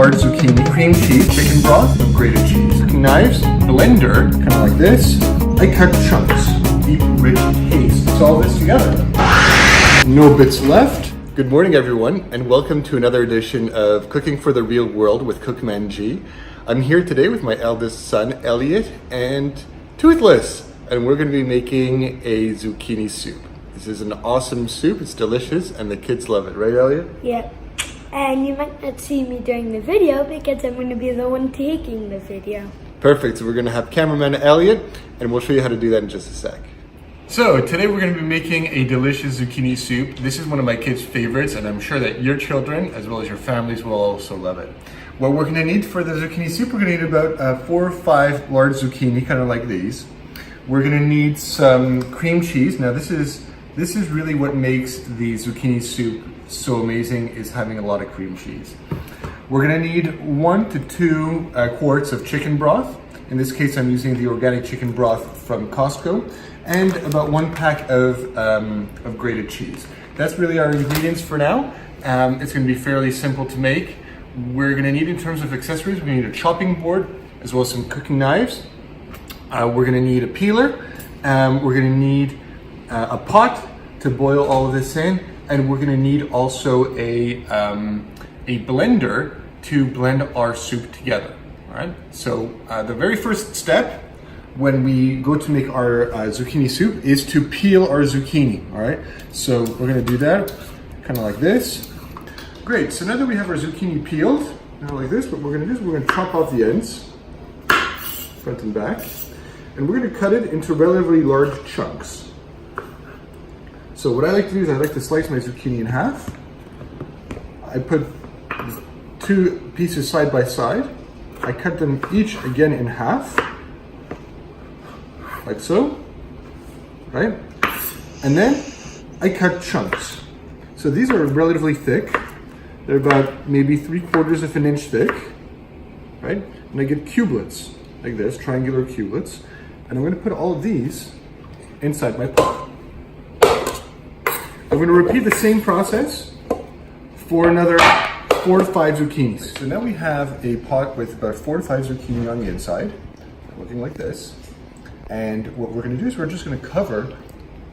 large zucchini, cream cheese, chicken broth, with grated cheese. Knives, blender, kind of like this. I cut chunks, deep, rich taste. Mix all this together. No bits left. Good morning, everyone, and welcome to another edition of Cooking for the Real World with Cookman G. I'm here today with my eldest son, Elliot, and Toothless, and we're going to be making a zucchini soup. This is an awesome soup. It's delicious, and the kids love it, right, Elliot? Yeah. And you might not see me during the video because I'm going to be the one taking the video. Perfect. So we're going to have cameraman Elliot, and we'll show you how to do that in just a sec. So today we're going to be making a delicious zucchini soup. This is one of my kids' favorites, and I'm sure that your children, as well as your families, will also love it. What we're going to need for the zucchini soup, we're going to need about 4 or 5 large zucchini, kind of like these. We're going to need some cream cheese. Now this is really what makes the zucchini soup so amazing, is having a lot of cream cheese. We're going to need 1 to 2 quarts of chicken broth. In this case, I'm using the organic chicken broth from Costco, and about 1 pack of grated cheese. That's really our ingredients for now. It's going to be fairly simple to make. We're going to need, in terms of accessories, we're going to need a chopping board as well as some cooking knives. We're going to need a peeler. We're going to need a pot to boil all of this in, and we're going to need also a blender to blend our soup together. All right. So the very first step when we go to make our zucchini soup is to peel our zucchini. All right. So we're going to do that kind of like this. Great. So now that we have our zucchini peeled, kind of like this, what we're going to do is we're going to chop off the ends, front and back, and we're going to cut it into relatively large chunks. So what I like to do is I like to slice my zucchini in half. I put 2 pieces side by side. I cut them each again in half, like so, right? And then I cut chunks. So these are relatively thick. They're about maybe 3/4 of an inch thick, right? And I get cubelets, like this, triangular cubelets. And I'm gonna put all of these inside my pot. I'm gonna repeat the same process for another 4 to 5 zucchinis. So now we have a pot with about 4 to 5 zucchini on the inside, looking like this. And what we're going to do is we're just going to cover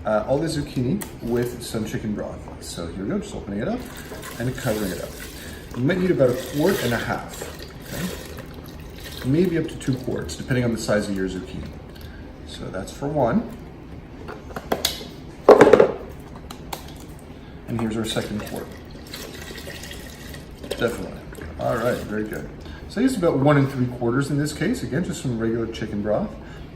all the zucchini with some chicken broth. So here we go, just opening it up and covering it up. You might need about 1.5 quarts, okay? Maybe up to 2 quarts, depending on the size of your zucchini. So that's for 1. And here's our second quart. Definitely. All right, very good. So I use about 1 3/4 in this case. Again, just some regular chicken broth.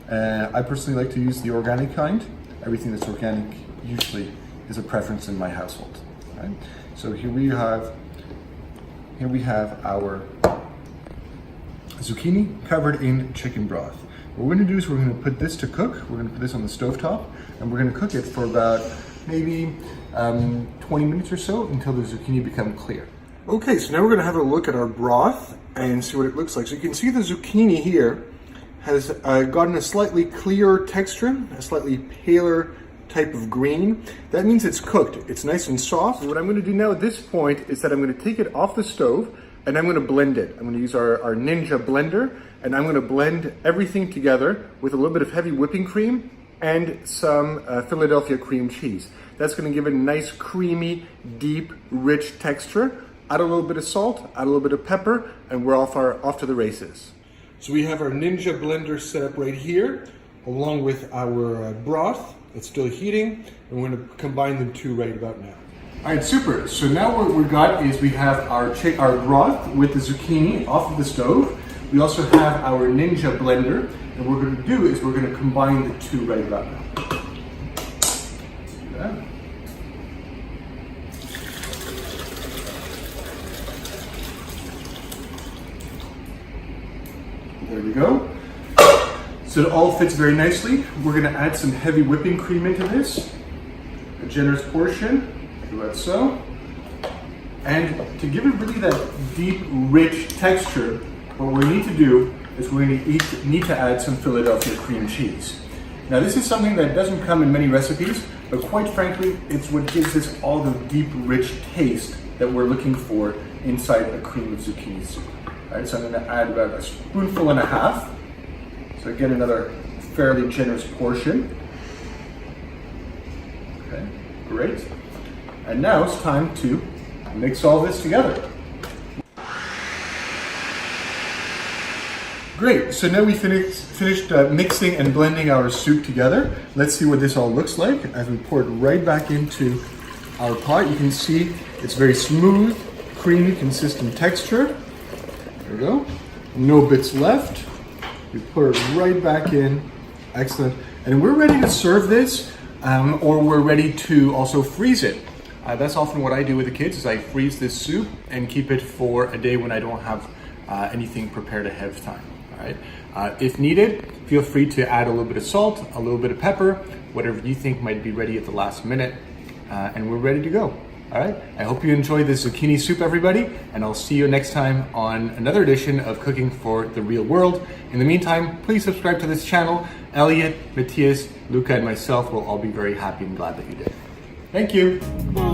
I personally like to use the organic kind. Everything that's organic usually is a preference in my household. Right? So here we have our zucchini covered in chicken broth. What we're going to do is we're going to put this to cook. We're going to put this on the stovetop, and we're going to cook it for about maybe 20 minutes or so until the zucchini become clear. Okay, so now we're going to have a look at our broth and see what it looks like. So you can see the zucchini here has gotten a slightly clearer texture, a slightly paler type of green. That means it's cooked. It's nice and soft. So what I'm going to do now at this point is that I'm going to take it off the stove and I'm going to blend it. I'm going to use our Ninja blender, and I'm going to blend everything together with a little bit of heavy whipping cream and some Philadelphia cream cheese. That's going to give it a nice, creamy, deep, rich texture. Add a little bit of salt, add a little bit of pepper, and we're off to the races. So we have our Ninja blender set up right here, along with our broth. It's still heating, and we're going to combine the two right about now. All right, super. So now what we've got is we have our broth with the zucchini off of the stove. We also have our Ninja blender, and what we're going to do is we're going to combine the two right about now. Do that. There we go. So it all fits very nicely. We're going to add some heavy whipping cream into this, a generous portion, about so. And to give it really that deep, rich texture, what we need to do is we're going to need to add some Philadelphia cream cheese. Now this is something that doesn't come in many recipes, but quite frankly, it's what gives us all the deep, rich taste that we're looking for inside a cream of zucchini soup. All right, so I'm gonna add about a spoonful and a half. So again, another fairly generous portion. Okay, great. And now it's time to mix all this together. Great, so now we finished mixing and blending our soup together. Let's see what this all looks like as we pour it right back into our pot. You can see it's very smooth, creamy, consistent texture. There we go. No bits left. We pour it right back in. Excellent. And we're ready to serve this, or we're ready to also freeze it. That's often what I do with the kids, is I freeze this soup and keep it for a day when I don't have anything prepared ahead of time. All right. If needed, feel free to add a little bit of salt, a little bit of pepper, whatever you think might be ready at the last minute, and we're ready to go. All right. I hope you enjoyed this zucchini soup, everybody, and I'll see you next time on another edition of Cooking for the Real World. In the meantime, please subscribe to this channel. Elliot, Matthias, Luca, and myself will all be very happy and glad that you did. Thank you. Bye.